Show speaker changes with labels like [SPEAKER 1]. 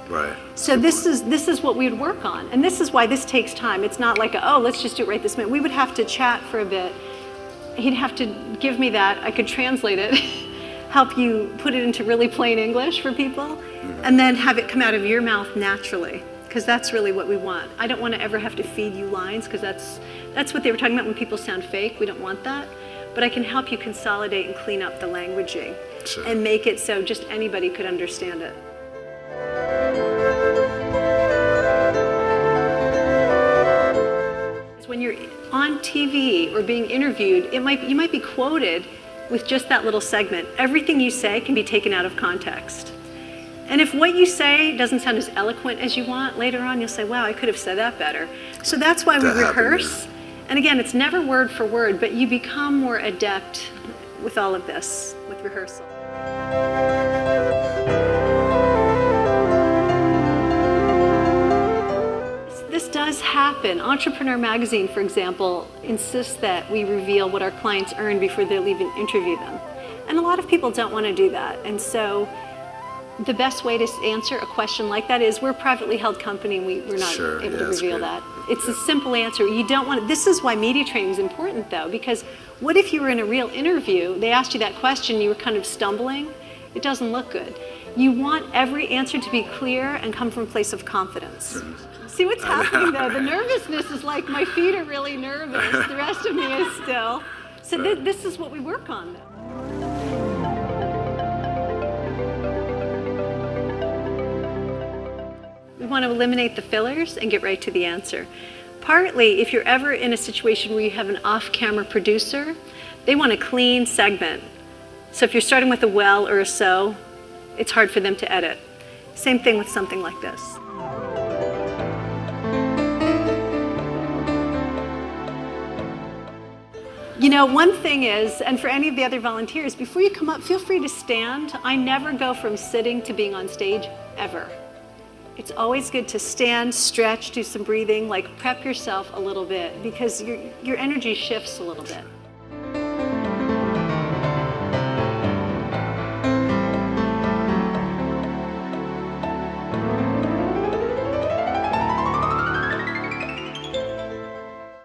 [SPEAKER 1] Right.
[SPEAKER 2] So this is what we would work on. And this is why this takes time. It's not like, oh, let's just do it right this minute. We would have to chat for a bit. He'd have to give me that. I could translate it, help you put it into really plain English for people, and then have it come out of your mouth naturally, because that's really what we want. I don't want to ever have to feed you lines, because that's what they were talking about when people sound fake. We don't want that. But I can help you consolidate and clean up the languaging and make it so just anybody could understand it. When you're on TV or being interviewed, you might be quoted with just that little segment. Everything you say can be taken out of context. And if what you say doesn't sound as eloquent as you want, later on you'll say, wow, I could have said that better. So that's why we rehearse. And again, it's never word for word, but you become more adept with all of this, with rehearsal. This does happen. Entrepreneur Magazine, for example, insists that we reveal what our clients earn before they'll even interview them. And a lot of people don't want to do that. And so the best way to answer a question like that is, we're a privately held company and we're not able to reveal that. It's a simple answer. You don't want this is why media training is important, though, because what if you were in a real interview, they asked you that question, you were kind of stumbling? It doesn't look good. You want every answer to be clear and come from a place of confidence. See what's happening though? The nervousness is like, my feet are really nervous, the rest of me is still. So this is what we work on though. We want to eliminate the fillers and get right to the answer. Partly, if you're ever in a situation where you have an off-camera producer, they want a clean segment. So if you're starting with a well or a so, it's hard for them to edit. Same thing with something like this. You know, one thing is, and for any of the other volunteers, before you come up, feel free to stand. I never go from sitting to being on stage, ever. It's always good to stand, stretch, do some breathing, like prep yourself a little bit, because your energy shifts a little bit.